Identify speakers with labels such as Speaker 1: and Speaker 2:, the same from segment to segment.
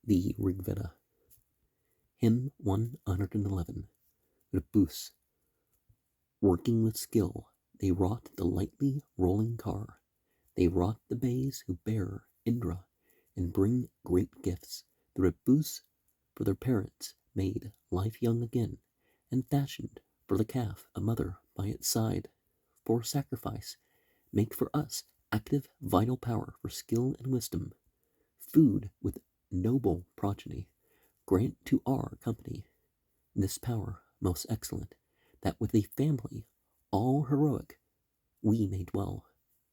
Speaker 1: The Rigveda, Hymn 111, Rebus. Working with skill, they wrought the lightly rolling car. They wrought the bays who bear Indra and bring great gifts. The Rebus for their parents made life young again, and fashioned for the calf a mother by its side. For sacrifice, make for us active vital power for skill and wisdom. Food with noble progeny, grant to our company this power most excellent, that with a family all heroic we may dwell.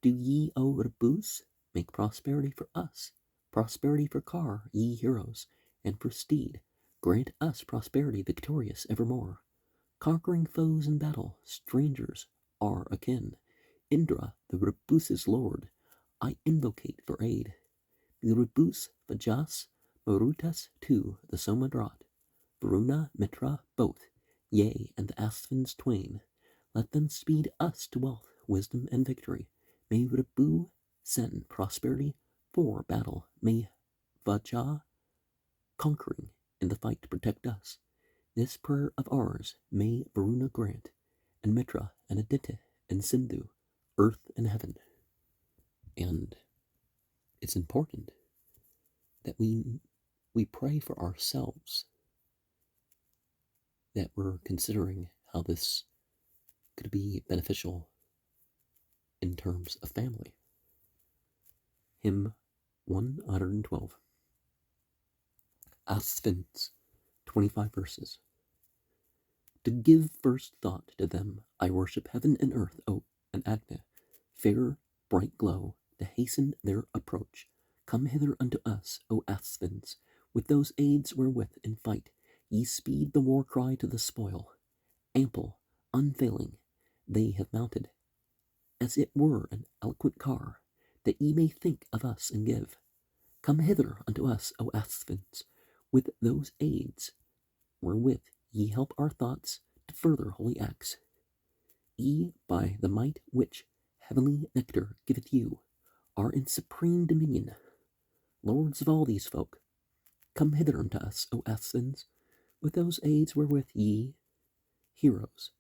Speaker 1: Do ye, O Rebus, make prosperity for us, prosperity for Car, ye heroes, and for steed. Grant us prosperity victorious evermore. Conquering foes in battle, strangers are akin. Indra, the Rebus's lord, I invocate for aid. The Rebus, Vajas, Marutas too, the Somadrat, Varuna, Mitra, both, yea, and the Asvins twain. Let them speed us to wealth, wisdom, and victory. May Rebu send prosperity for battle. May Vaja, conquering in the fight, protect us. This prayer of ours may Varuna grant, and Mitra, and Aditya, and Sindhu, earth and heaven. And it's important that we pray for ourselves, that we're considering how this could be beneficial in terms of family. Hymn 112. Asvins, 25 verses. To give first thought to them, I worship heaven and earth, O and Agna, fair, bright glow, to hasten their approach. Come hither unto us, O Asvins, with those aids wherewith in fight ye speed the war cry to the spoil. Ample, unfailing, they have mounted, as it were an eloquent car, that ye may think of us and give. Come hither unto us, O Asvins, with those aids wherewith ye help our thoughts to further holy acts. Ye, by the might which heavenly nectar giveth you, are in supreme dominion, lords of all these folk. Come hither unto us, O Asvins, with those aids wherewith ye, heroes,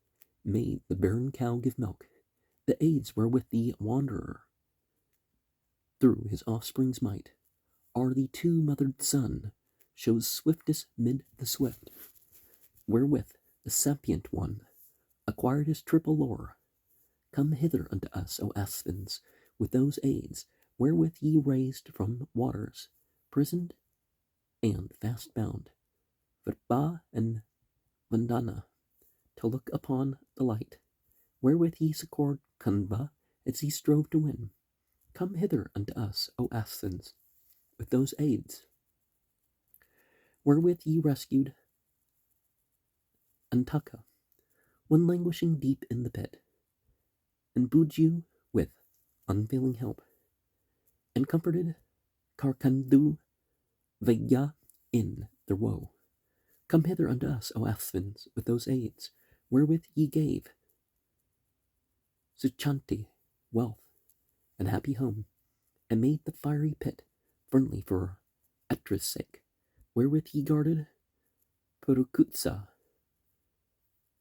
Speaker 1: made the barren cow give milk, the aids wherewith the wanderer, through his offspring's might, are the two-mothered son, shows swiftest mid the swift, wherewith the sapient one acquired his triple lore. Come hither unto us, O Asvins, with those aids wherewith ye raised from waters, prisoned and fast bound, Virba and Vandana, to look upon the light, wherewith ye succored Kanva as he strove to win. Come hither unto us, O Asvins, with those aids wherewith ye rescued Antaka, when languishing deep in the pit, and Buju with unfailing help, and comforted Karkandu Vaya in their woe. Come hither unto us, O Asvins, with those aids wherewith ye gave Suchanti wealth and happy home, and made the fiery pit friendly for Etra's sake, wherewith ye guarded Purukutsa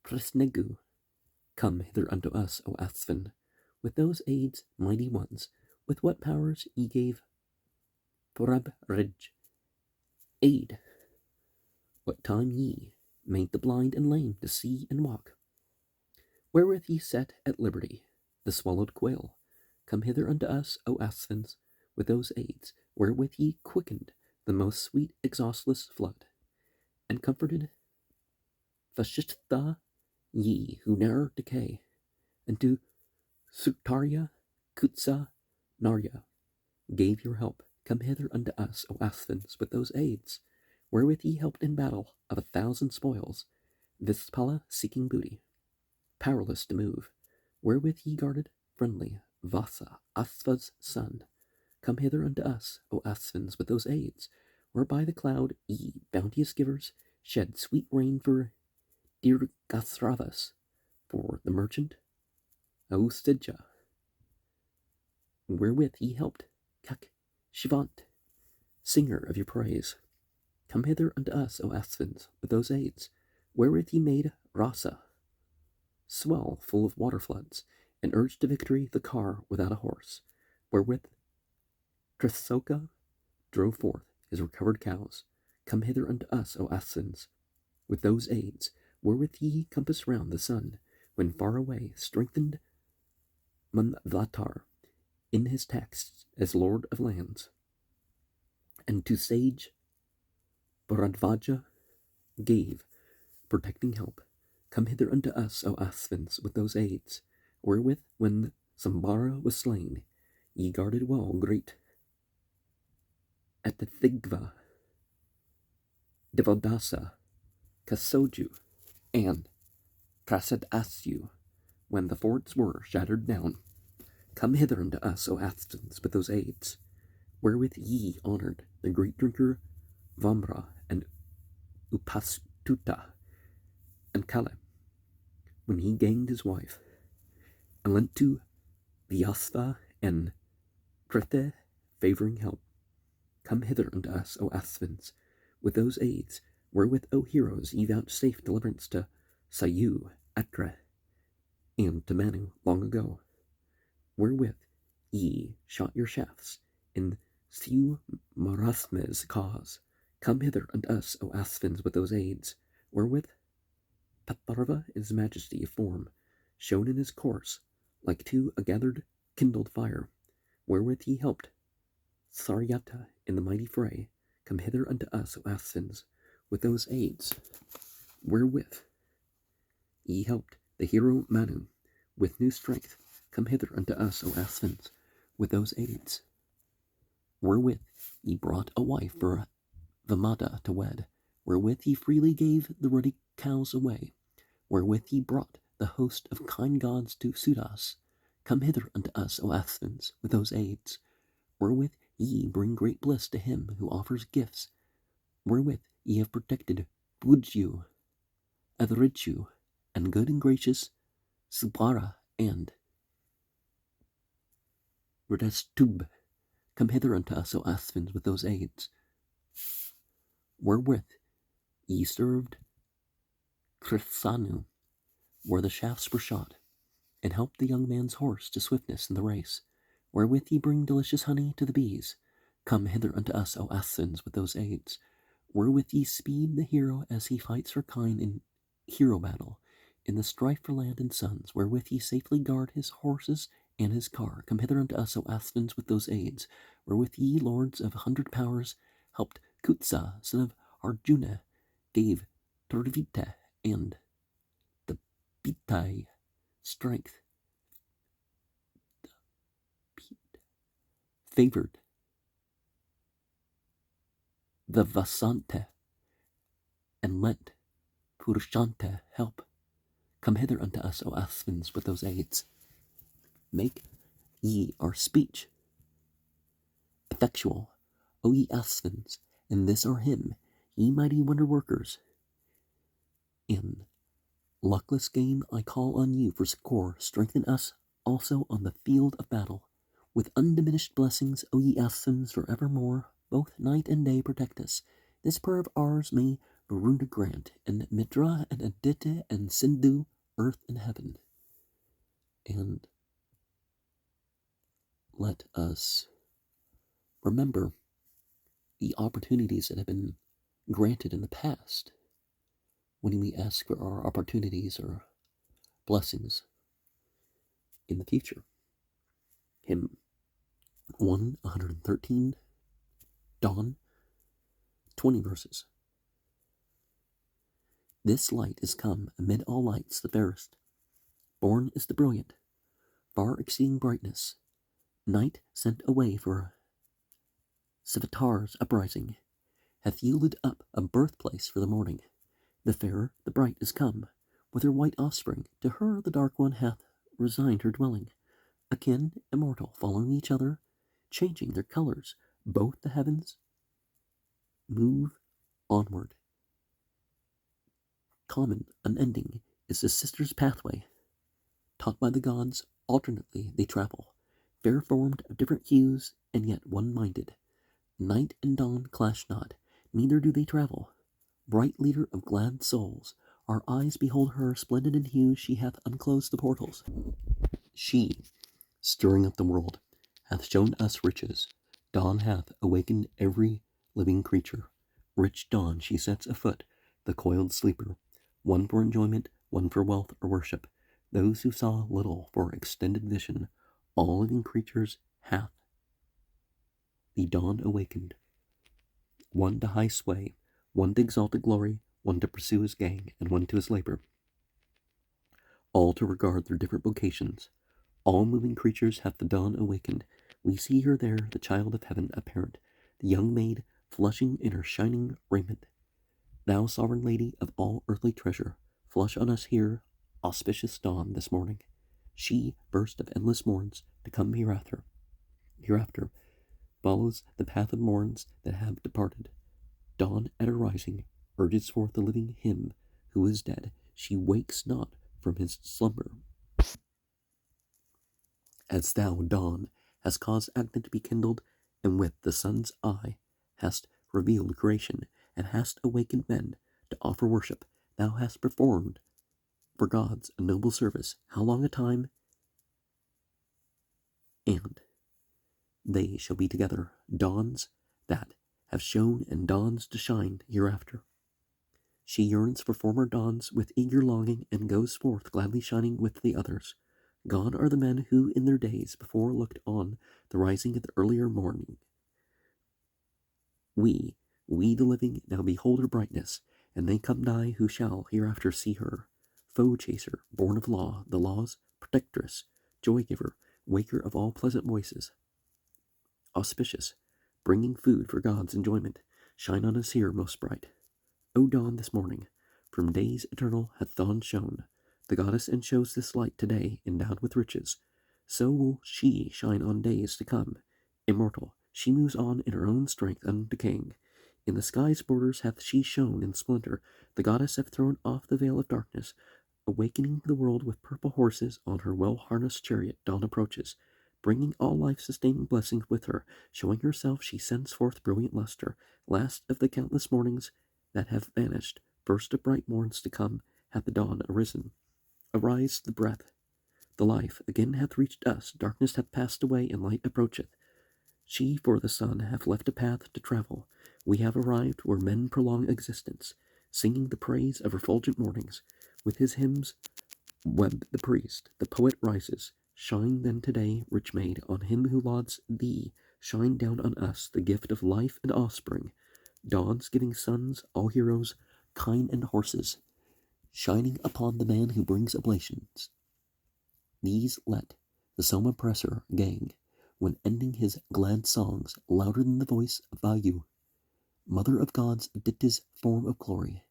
Speaker 1: Presnegu. Come hither unto us, O Asvin, with those aids mighty ones, with what powers ye gave Purabrij aid, what time ye made the blind and lame to see and walk, wherewith ye set at liberty the swallowed quail. Come hither unto us, O Asvins, with those aids wherewith ye quickened the most sweet exhaustless flood, and comforted Vashistha, ye who ne'er decay, and to Suktarya Kutsa Narya gave your help. Come hither unto us, O Asvins, with those aids wherewith ye helped in battle of 1,000 spoils, Vispala seeking booty, powerless to move, wherewith ye guarded friendly Vasa, Asva's son. Come hither unto us, O Asvins, with those aids whereby the cloud ye bounteous givers shed sweet rain for Dirgasravas, for the merchant Austija, wherewith ye helped Kak Shivant, singer of your praise. Come hither unto us, O Asphins, with those aids, wherewith ye made Rasa swell full of water floods, and urged to victory the car without a horse, wherewith Trithoka drove forth his recovered cows. Come hither unto us, O Asphins, with those aids, wherewith ye compass round the sun, when far away strengthened Manvatar in his texts as lord of lands, and to sage Bharadvaja gave protecting help. Come hither unto us, O Asphins, with those aids, wherewith, when Sambara was slain, ye guarded well great Atithigva, Devodasa, Kasoju, and Prasadasyu, when the forts were shattered down. Come hither unto us, O Asphins, with those aids, wherewith ye honored the great drinker Vamra and Upastuta and Kale, when he gained his wife, and lent to Vyasva and Krithe favoring help. Come hither unto us, O Asphins, with those aids, wherewith, O heroes, ye vouchsafe deliverance to Sayu, Atre, and to Manu long ago, wherewith ye shot your shafts in Siu Marasme's cause. Come hither unto us, O Asphins, with those aids, wherewith Patharva in his majesty of form shone in his course, like to a gathered kindled fire, wherewith ye helped Saryata in the mighty fray. Come hither unto us, O Asphins, with those aids, wherewith ye helped the hero Manu with new strength. Come hither unto us, O Asphins, with those aids, wherewith ye brought a wife for Vamata to wed, wherewith ye freely gave the ruddy cows away, wherewith ye brought the host of kind gods to suit us. Come hither unto us, O Asphins, with those aids, wherewith ye bring great bliss to him who offers gifts, wherewith ye have protected Budju, Adhrichu, and good and gracious Subara and Redestub. Come hither unto us, O Asphins, with those aids, wherewith ye served Krithsanu, where the shafts were shot, and helped the young man's horse to swiftness in the race, wherewith ye bring delicious honey to the bees. Come hither unto us, O Asphins, with those aids, wherewith ye speed the hero as he fights for kind in hero battle, in the strife for land and sons, wherewith ye safely guard his horses and his car. Come hither unto us, O Asphins, with those aids, wherewith ye, lords of 100 powers, helped Kutsa, son of Arjuna, gave Turvita and the Pitai strength, favored the Vasanta, and lent Purushanta help. Come hither unto us, O Asphins, with those aids. Make ye our speech effectual, O ye Asphins, and this our hymn, ye mighty wonder workers. In luckless game I call on you for succor. Strengthen us also on the field of battle. With undiminished blessings, O ye Asphins, for evermore, both night and day protect us. This prayer of ours may Varuna grant, and Mitra and Aditya and Sindhu, earth and heaven. And let us remember the opportunities that have been granted in the past when we ask for our opportunities or blessings in the future. Hymn 113, Dawn, 20 verses. This light is come amid all lights the fairest. Born is the brilliant, far exceeding brightness. Night sent away for Sivatar's uprising, hath yielded up a birthplace for the morning. The fairer, the bright is come, with her white offspring. To her the dark one hath resigned her dwelling. Akin, immortal, following each other, changing their colors, both the heavens move onward. Common, unending, is the sister's pathway. Taught by the gods, alternately they travel, fair formed of different hues, and yet one-minded. Night and dawn clash not, neither do they travel. Bright leader of glad souls, our eyes behold her, splendid in hue, she hath unclosed the portals. She, stirring up the world, hath shown us riches. Dawn hath awakened every living creature. Rich dawn she sets afoot, the coiled sleeper, one for enjoyment, one for wealth or worship. Those who saw little for extended vision, all living creatures hath the dawn awakened. One to high sway, one to exalted glory, one to pursue his gang, and one to his labor. All to regard their different vocations. All moving creatures hath the dawn awakened. We see her there, the child of heaven apparent, the young maid flushing in her shining raiment. Thou sovereign lady of all earthly treasure, flush on us here, auspicious dawn this morning. She, first of endless morns, to come hereafter. Hereafter follows the path of morns that have departed. Dawn at her rising urges forth the living him who is dead. She wakes not from his slumber. As thou, dawn, hast caused Agni to be kindled, and with the sun's eye hast revealed creation, and hast awakened men to offer worship, thou hast performed for gods a noble service. How long a time? And they shall be together, dawns that have shone and dawns to shine hereafter. She yearns for former dawns with eager longing, and goes forth gladly shining with the others. Gone are the men who in their days before looked on the rising of the earlier morning. We the living, now behold her brightness, and they come nigh who shall hereafter see her. Foe chaser, born of law, the law's protectress, joy giver, waker of all pleasant voices. Auspicious, bringing food for God's enjoyment, shine on us here most bright. O dawn this morning, from days eternal hath dawn shone. The goddess enshows this light today, endowed with riches. So will she shine on days to come. Immortal, she moves on in her own strength undecaying. In the sky's borders hath she shone in splendor. The goddess hath thrown off the veil of darkness. Awakening the world with purple horses, on her well-harnessed chariot dawn approaches, bringing all life-sustaining blessings with her. Showing herself, she sends forth brilliant luster, last of the countless mornings that have vanished. First of bright morns to come hath the dawn arisen. Arise, the breath, the life again hath reached us. Darkness hath passed away, and light approacheth. She for the sun hath left a path to travel. We have arrived where men prolong existence, singing the praise of refulgent mornings. With his hymns web the priest, the poet rises. Shine then today, rich maid, on him who lauds thee. Shine down on us the gift of life and offspring. Dawns giving sons, all heroes, kine and horses, shining upon the man who brings oblations. These let the Soma oppressor gang, when ending his glad songs, louder than the voice of Vayu, mother of gods, Aditya's form of glory,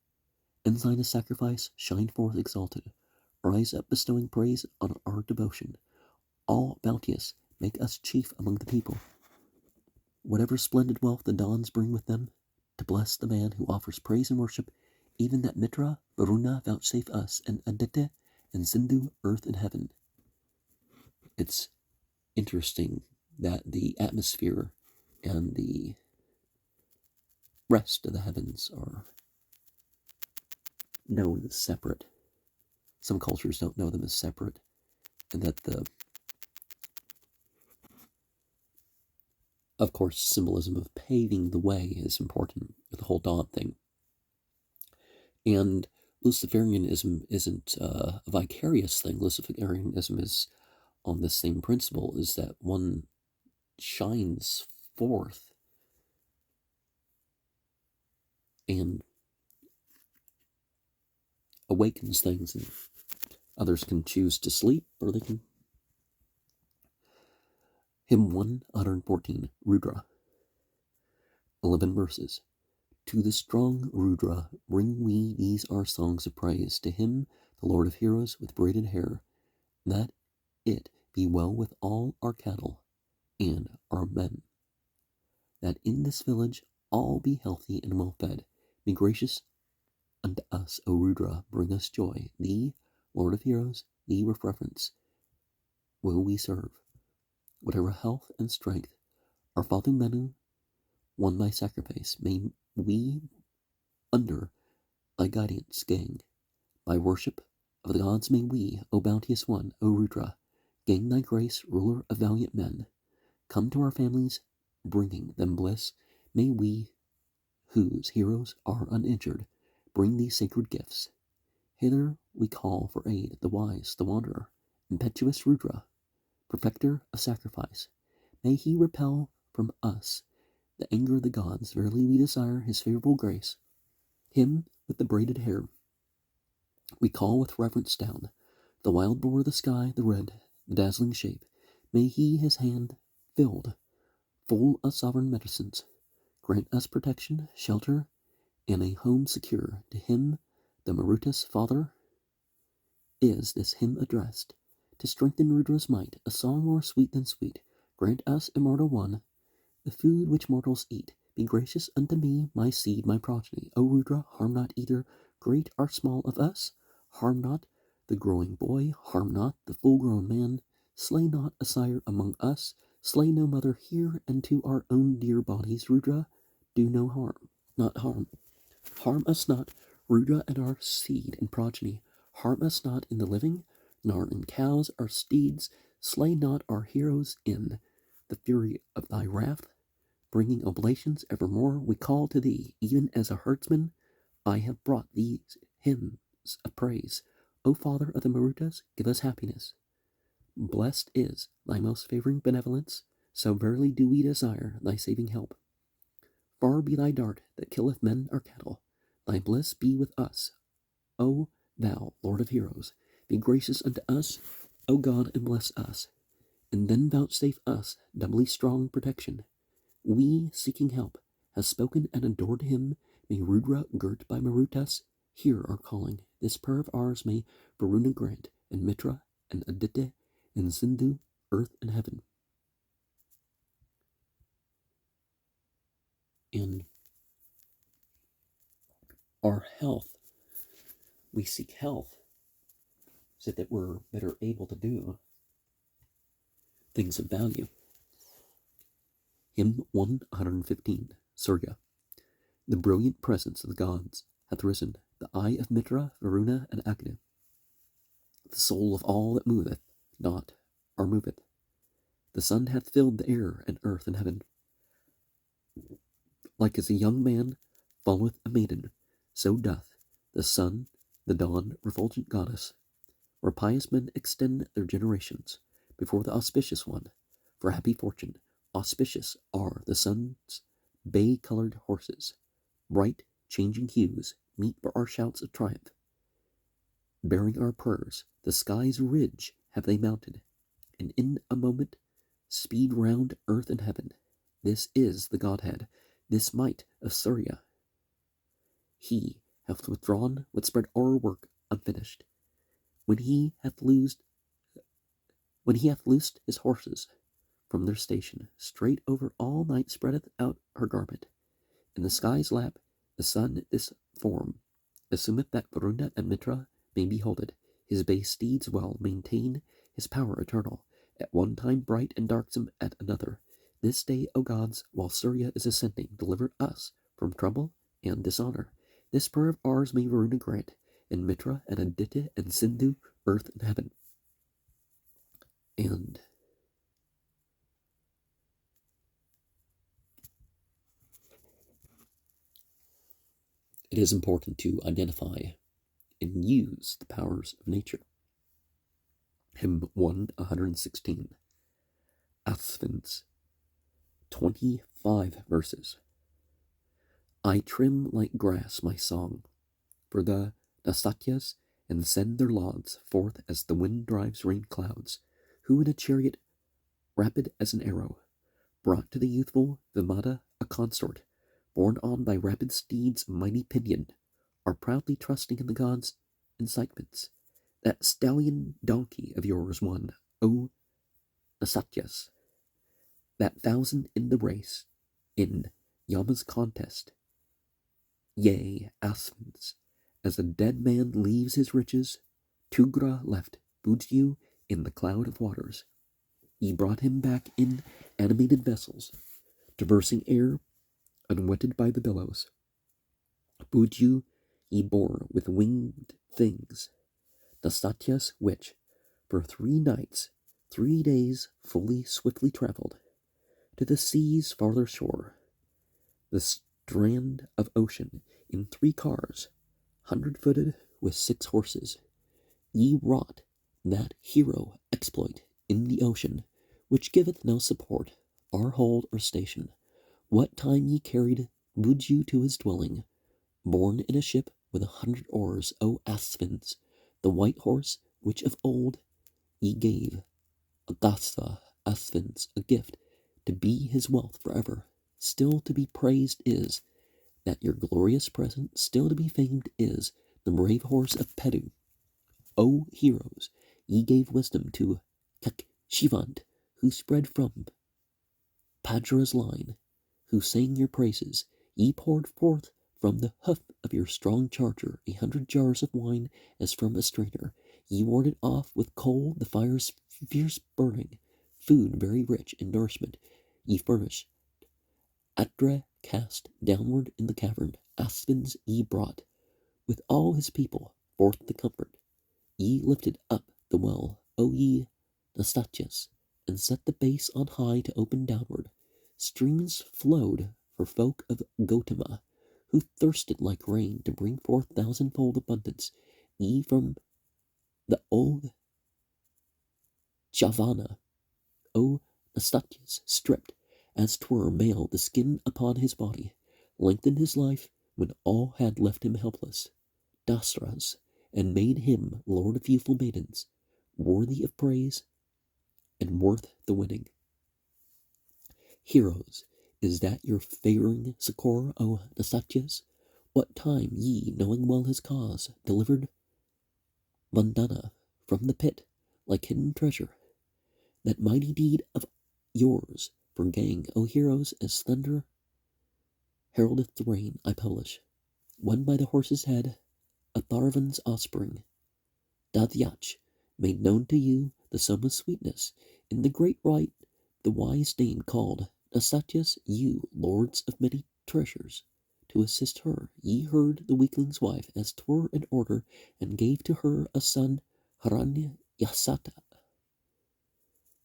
Speaker 1: ensign of sacrifice, shine forth exalted, rise up bestowing praise on our devotion. All bounteous, make us chief among the people. Whatever splendid wealth the dawns bring with them, to bless the man who offers praise and worship, even that Mitra, Varuna vouchsafe us, and Aditya, and Sindhu, earth and heaven. It's interesting that the atmosphere and the rest of the heavens are known as separate. Some cultures don't know them as separate, and that of course, symbolism of paving the way is important with the whole dawn thing. And Luciferianism isn't a vicarious thing. Luciferianism is on the same principle, is that one shines forth and awakens things, and others can choose to sleep, or they can. Hymn 114, Rudra. 11 verses. To the strong Rudra bring we these our songs of praise, to him, the Lord of heroes, with braided hair, that it be well with all our cattle and our men, that in this village all be healthy and well fed. Be gracious unto us, O Rudra, bring us joy. Thee, Lord of heroes, thee with reverence will we serve. Whatever health and strength our father Menu won by sacrifice, may we, under thy guidance, gang. By worship of the gods may we, O bounteous one, O Rudra, gain thy grace, ruler of valiant men. Come to our families, bringing them bliss. May we, whose heroes are uninjured, bring these sacred gifts. Hither we call for aid the wise, the wanderer, impetuous Rudra, perfecter of sacrifice. May he repel from us the anger of the gods. Verily we desire his favorable grace. Him with the braided hair we call with reverence down, the wild boar of the sky, the red, the dazzling shape. May he his hand filled, full of sovereign medicines, grant us protection, shelter, and a home secure. To him, the Marutas father, is this hymn addressed. To strengthen Rudra's might, a song more sweet than sweet. Grant us, immortal one, the food which mortals eat. Be gracious unto me, my seed, my progeny. O Rudra, harm not either great or small of us. Harm not the growing boy, harm not the full-grown man. Slay not a sire among us, slay no mother here, and to our own dear bodies, Rudra, do no harm, not harm. Harm us not, Rudra, and our seed and progeny. Harm us not in the living, nor in cows or steeds. Slay not our heroes in the fury of thy wrath. Bringing oblations evermore, we call to thee, even as a herdsman. I have brought these hymns of praise. O Father of the Marutas, give us happiness. Blessed is thy most favoring benevolence, so verily do we desire thy saving help. Far be thy dart that killeth men or cattle. Thy bliss be with us, O thou Lord of heroes. Be gracious unto us, O God, and bless us, and then vouchsafe us doubly strong protection. We, seeking help, have spoken and adored him. May Rudra, girt by Marutas, hear our calling. This prayer of ours may Varuna grant, and Mitra, and Aditya, and Sindhu, earth and heaven. And our health, we seek health so that we're better able to do things of value. Hymn 115, Surya. The brilliant presence of the gods hath risen, the eye of Mitra, Varuna, and Agni, the soul of all that moveth not or moveth. The sun hath filled the air and earth and heaven. Like as a young man followeth a maiden, so doth the sun, the dawn, refulgent goddess, where pious men extend their generations before the auspicious one. For happy fortune, auspicious are the sun's bay-colored horses. Bright, changing hues meet for our shouts of triumph. Bearing our prayers, the sky's ridge have they mounted, and in a moment speed round earth and heaven. This is the Godhead, this might of Surya. He hath withdrawn what spread our work unfinished. When he hath loosed his horses from their station, straight over all night spreadeth out her garment. In the sky's lap, the sun this form assumeth that Varuna and Mitra may behold it. His bay steeds well maintain his power eternal, at one time bright and darksome at another. This day, O gods, while Surya is ascending, deliver us from trouble and dishonor. This prayer of ours may Varuna grant, and Mitra and Aditya and Sindhu, earth and heaven. And it is important to identify and use the powers of nature. Hymn 116, Asvins, 25 verses. I trim like grass my song for the Nasatyas, and send their lauds forth as the wind drives rain clouds, who in a chariot rapid as an arrow brought to the youthful Vimada a consort, borne on by rapid steeds mighty pinioned, are proudly trusting in the gods' incitements. That stallion donkey of yours won, O Nasatyas, that 1,000 in the race, in Yama's contest. Yea, Asvins, as a dead man leaves his riches, Tugra left Bujyu in the cloud of waters. Ye brought him back in animated vessels, traversing air, unwetted by the billows. Buju ye bore with winged things, the Satyas which, for 3 nights, 3 days fully swiftly travelled, to the sea's farther shore, the strand of ocean, in 3 cars, 100-footed with 6 horses. Ye wrought that hero exploit in the ocean, which giveth no support, our hold or station. What time ye carried Buju to his dwelling, borne in a ship with 100 oars, O Asvins, the white horse which of old ye gave Agastha Asvins a gift, to be his wealth forever. Still to be praised is that your glorious present, still to be famed is the brave horse of Pedu. O heroes, ye gave wisdom to Kakshivant, who spread from Pajra's line, who sang your praises. Ye poured forth from the hoof of your strong charger 100 jars of wine as from a strainer. Ye warded off with coal the fire's fierce burning. Food very rich in nourishment ye furnished. Atra cast downward in the cavern, Asvins ye brought, with all his people, forth the comfort. Ye lifted up the well, O ye Nastatyas, and set the base on high to open downward. Streams flowed for folk of Gotama, who thirsted like rain to bring forth 1,000-fold abundance. Ye from the old Javana, O Nastatyas, stripped, as 'twere mail, the skin upon his body, lengthened his life when all had left him helpless. Dasras, and made him lord of youthful maidens, worthy of praise and worth the winning. Heroes, is that your favoring succor, O Nastatyas? What time ye, knowing well his cause, delivered Vandana from the pit like hidden treasure? That mighty deed of yours for gang, O heroes, as thunder heraldeth the rain, I publish. When by the horse's head, Atharvan's offspring, Dadyach, made known to you the sum of sweetness, in the great rite the wise dame called Nastatyas, you, lords of many treasures, to assist her. Ye heard the weakling's wife, as 'twere in order, and gave to her a son, Haranyasata.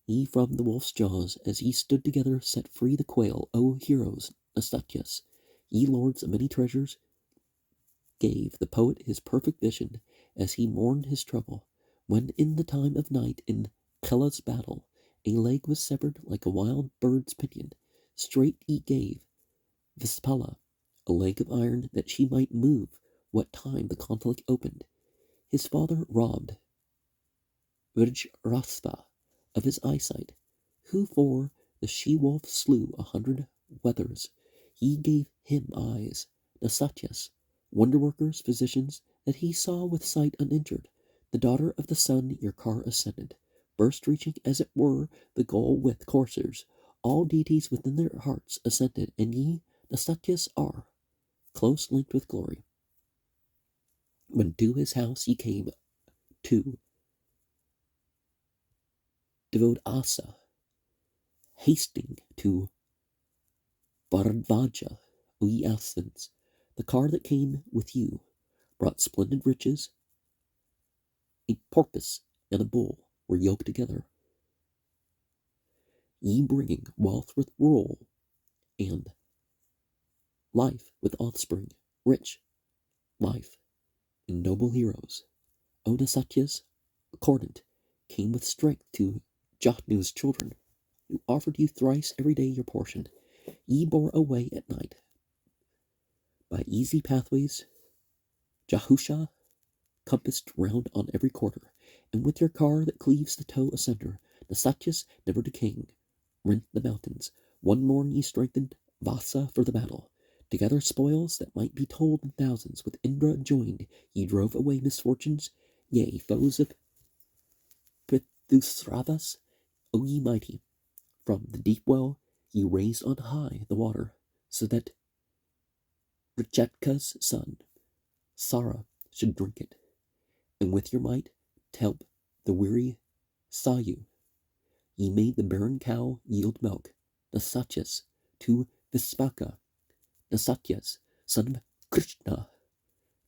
Speaker 1: Ye from the wolf's jaws, as ye stood together, set free the quail, O heroes, Nastatyas. Ye lords of many treasures, gave the poet his perfect vision, as he mourned his trouble, when in the time of night in Kela's battle, a leg was severed like a wild bird's pinion. Straight ye gave Vispala a leg of iron, that she might move what time the conflict opened. His father robbed Vajrasva of his eyesight, who for the she-wolf slew 100 wethers. Ye gave him eyes, Nastatyas, wonder-workers, physicians, that he saw with sight uninjured. The daughter of the sun your car ascended, burst reaching as it were the goal with coursers. All deities within their hearts ascended, and ye, Nastatyas, are close linked with glory. When to his house ye came to devote Asa, hasting to Bharadvaja, O ye Asvins, the car that came with you brought splendid riches. A porpoise and a bull were yoked together, ye bringing wealth with wool, and life with offspring, rich life in noble heroes. O Nastatyas, accordant, came with strength to Jahnu's children, who offered you thrice every day your portion. Ye bore away at night by easy pathways, Jahusha compassed round on every quarter, and with your car that cleaves the toe asunder, Nastatyas, never decaying, rent the mountains. One morn ye strengthened Vasa for the battle. Together spoils that might be told in thousands, with Indra joined, ye drove away misfortunes, yea, foes of Prithusravas, O ye mighty. From the deep well ye raised on high the water, so that Rajatka's son, Sara, should drink it. And with your might, to help the weary Sayu, ye made the barren cow yield milk, Nastatyas, to Vispaka, Nastatyas, son of Krishna,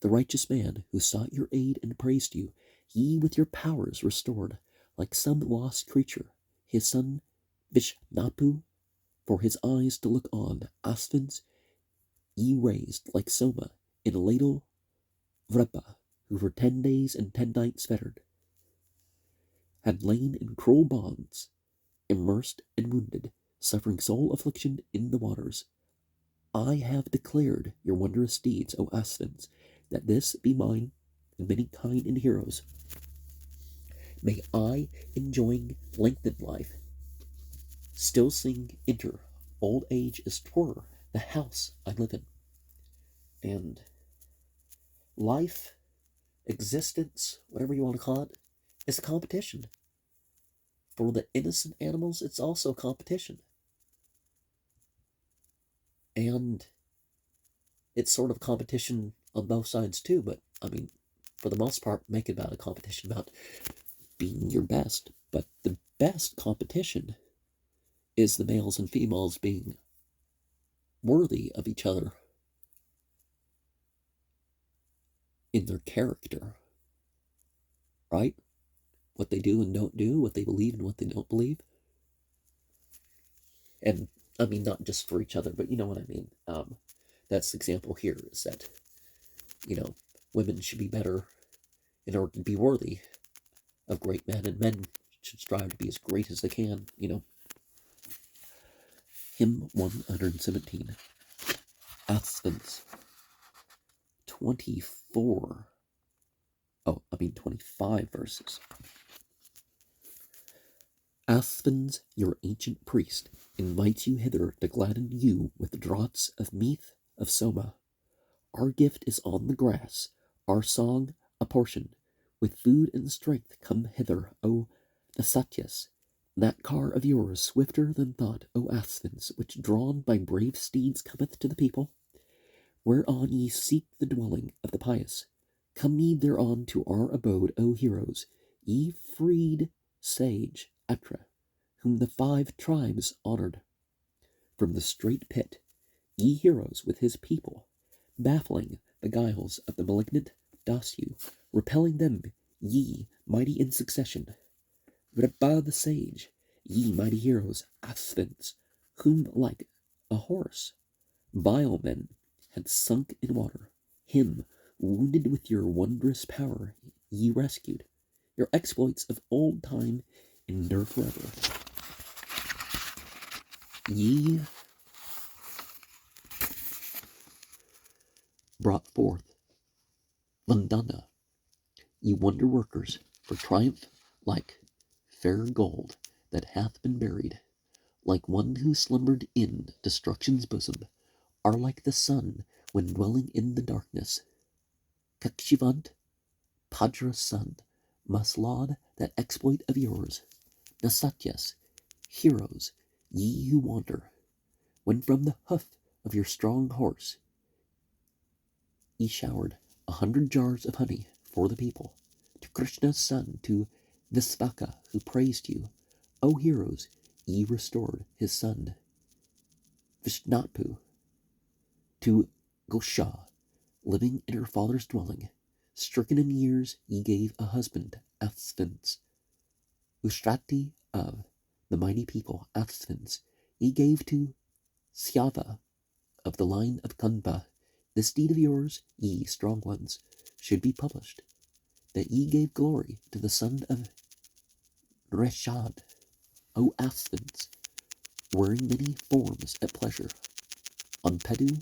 Speaker 1: the righteous man who sought your aid and praised you, ye with your powers restored, like some lost creature, his son Vishnapu, for his eyes to look on, Asvins, ye raised like Soma in a ladle Vrepa, who for 10 days and 10 nights fettered, had lain in cruel bonds, immersed and wounded, suffering soul affliction in the waters. I have declared your wondrous deeds, O Asvins, that this be mine and many kind and heroes. May I, enjoying lengthened life, still sing enter, old age is twere the house I live in. And life, existence, whatever you want to call it, is a competition. For the innocent animals, it's also a competition. And it's sort of competition on both sides too, but I mean, for the most part, make it about a competition about being your best. But the best competition is the males and females being worthy of each other in their character, right? What they do and don't do, what they believe and what they don't believe. And I mean, not just for each other, but you know what I mean. That's the example here, is that, women should be better in order to be worthy of great men, and men should strive to be as great as they can, Hymn 117, Asvins, 25 verses. Asvins, your ancient priest, invites you hither to gladden you with draughts of meath of Soma. Our gift is on the grass, our song a portion. With food and strength come hither, O the Satyas, that car of yours swifter than thought, O Asvins, which drawn by brave steeds cometh to the people, whereon ye seek the dwelling of the pious. Come ye thereon to our abode, O heroes, ye freed sage Atra, whom the 5 tribes honored. From the strait pit, ye heroes with his people, baffling the guiles of the malignant Dasyu, repelling them, ye mighty in succession. Vrepa the sage, ye mighty heroes, Asvins, whom like a horse vile men had sunk in water, him, wounded with your wondrous power, ye rescued. Your exploits of old time endure forever. Ye brought forth Vandana, ye wonder workers, for triumph like fair gold that hath been buried, like one who slumbered in destruction's bosom, are like the sun when dwelling in the darkness. Kakshivant, Padra's son, must laud that exploit of yours. The Satyas, heroes, ye who wander, when from the hoof of your strong horse ye showered 100 jars of honey for the people. To Krishna's son, to Visvaka, who praised you, O heroes, ye restored his son Vishnapu. To Gosha, living in her father's dwelling, stricken in years, ye gave a husband, Asvins. Ushrati of the mighty people, Asvins, ye gave to Syava of the line of Kanpa. This deed of yours, ye strong ones, should be published, that ye gave glory to the son of Reshad, O Asvins, wearing many forms at pleasure. On Pedu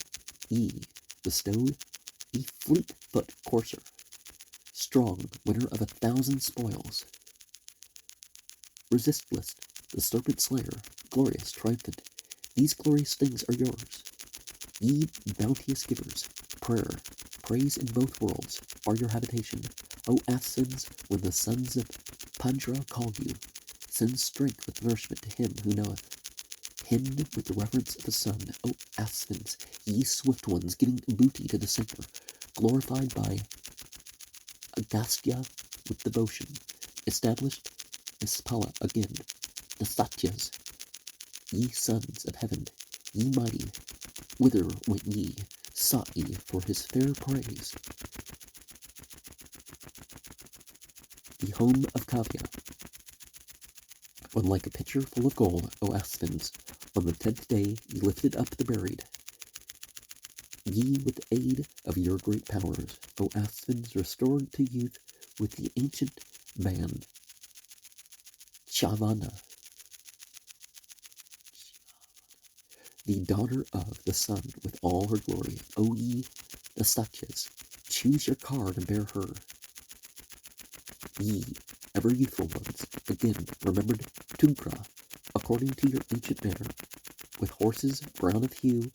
Speaker 1: ye bestowed a fleet-foot courser, strong winner of 1,000 spoils. Resistless, the serpent slayer, glorious, triumphant, these glorious things are yours. Ye bounteous givers, prayer, praise in both worlds are your habitation. O Asvins, when the sons of Pandra call you, send strength with nourishment to him who knoweth. Him with the reverence of a son, O Asvins, ye swift ones, giving booty to the center, glorified by Agastya with devotion, established Nispala again, the Satyas, ye sons of heaven, ye mighty, whither went ye? sought ye for his fair praise. The home of Kavya, when like a pitcher full of gold, O Aspens, on the 10th day ye lifted up the buried. Ye, with the aid of your great powers, O Aspens, restored to youth with the ancient band, Shavana, the daughter of the sun with all her glory. O ye, the Satyas, choose your card and bear her. Ye, ever youthful ones, again remembered Tungra, according to your ancient manner, with horses brown of hue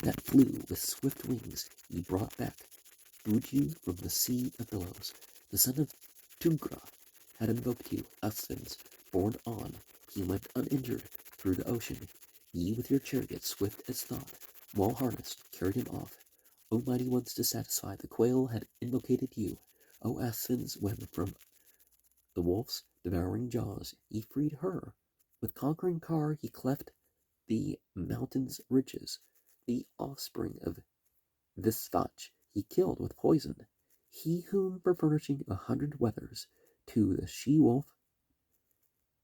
Speaker 1: that flew with swift wings, ye brought back Buju from the sea of billows. The son of Tungra had invoked you, Aspens, borne on, he went uninjured through the ocean. Ye with your chariot swift as thought, well harnessed, carried him off. O mighty ones, to satisfy the quail had invocated you. O Aspens, when from the wolf's devouring jaws ye freed her, with conquering car he cleft the mountain's ridges. The offspring of Visvach he killed with poison, he whom for furnishing 100 wethers to the she-wolf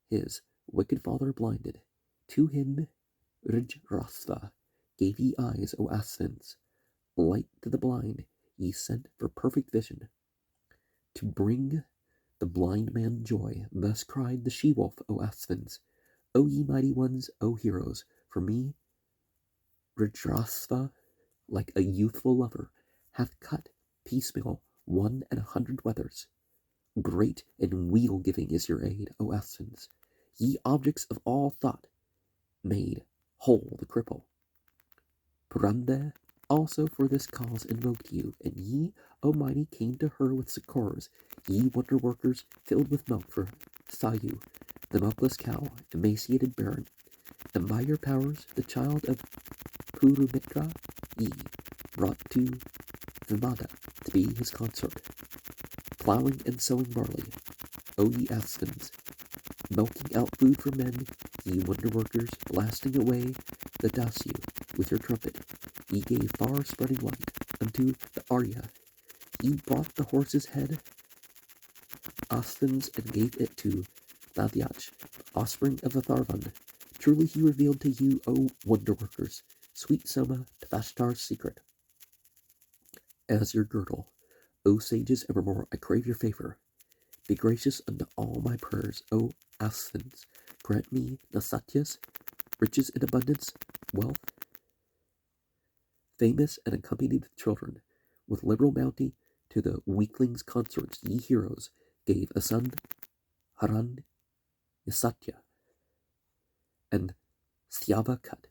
Speaker 1: his wicked father blinded. To him Rijrasva gave ye eyes, O Aspens, light to the blind ye sent for perfect vision, to bring the blind man joy. Thus cried the she-wolf, O Aspens, O ye mighty ones, O heroes, for me Rijrasva, like a youthful lover, hath cut piecemeal 100 wethers. Great and weal-giving is your aid, O Aspens, ye objects of all thought, made whole the cripple. Puranda also for this cause invoked you, and ye, O mighty, came to her with succors, ye wonder-workers, filled with milk for Sayu, the milkless cow, emaciated barren, and by your powers, the child of Purumitra, ye brought to Vimada to be his consort, plowing and sowing barley. O ye Aspens, milking out food for men, ye wonder-workers, blasting away the Dasyu with your trumpet, ye gave far-spreading light unto the Arya. Ye brought the horse's head, Aspens, and gave it to Lathyach, offspring of Atharvan. Truly he revealed to you, O wonder-workers, sweet Soma, Tavashtar's secret. As your girdle, O sages evermore, I crave your favor. Be gracious unto all my prayers, O Aspens. Grant me, the Satyas, riches in abundance, wealth, famous and accompanied with children, with liberal bounty to the weaklings' consorts. Ye heroes gave a son, Haran Yasatya, and Thyava cut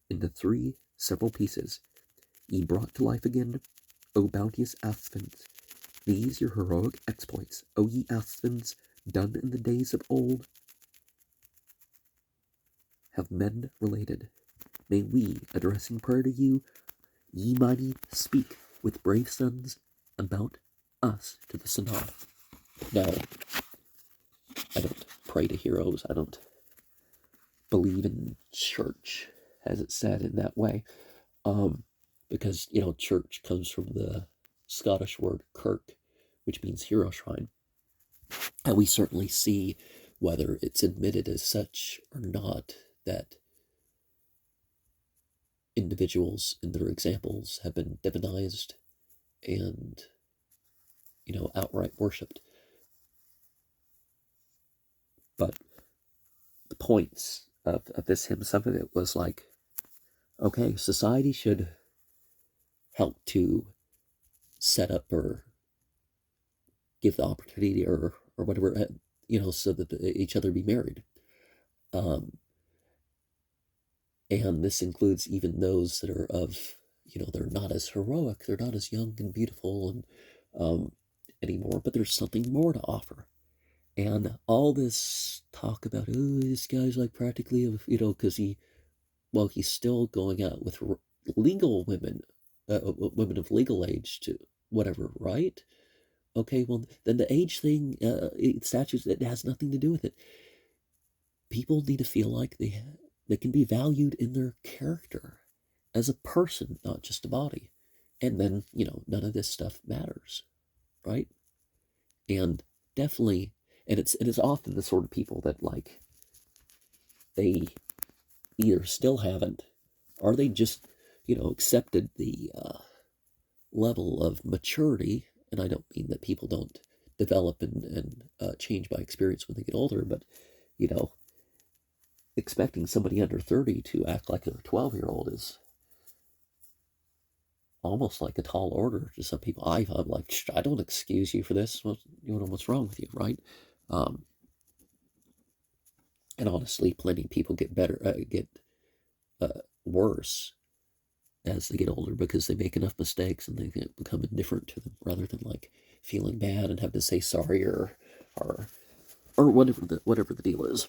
Speaker 1: into 3 several pieces. Ye brought to life again, O bounteous Aspens, these your heroic exploits, O ye Aspens, done in the days of old, have men related. May we, addressing prayer to you, ye mighty, speak with brave sons about us to the Sanhar. Now, I don't pray to heroes. I don't believe in church, as it's said in that way, because, church comes from the Scottish word kirk, which means hero shrine. And we certainly see, whether it's admitted as such or not, that individuals in their examples have been divinized and, outright worshipped. But the points of this hymn, some of it was like, okay, society should help to set up or give the opportunity or whatever, so that each other be married. And this includes even those that are of, they're not as heroic, they're not as young and beautiful and anymore, but there's something more to offer. And all this talk about, this guy's like practically, because he's still going out with legal women, women of legal age to whatever, right? Okay, well, then the age thing, statutes, it has nothing to do with it. People need to feel like they can be valued in their character as a person, not just a body. And then, none of this stuff matters, right? And definitely, and it's often the sort of people that, like, they either still haven't, or they just, accepted the level of maturity. And I don't mean that people don't develop and change by experience when they get older, but, expecting somebody under 30 to act like they're a 12-year-old is almost like a tall order to some people. I'm like, I don't excuse you for this. What's wrong with you, right? And honestly, plenty of people get worse as they get older because they make enough mistakes and they become indifferent to them, rather than like feeling bad and have to say sorry or whatever the deal is.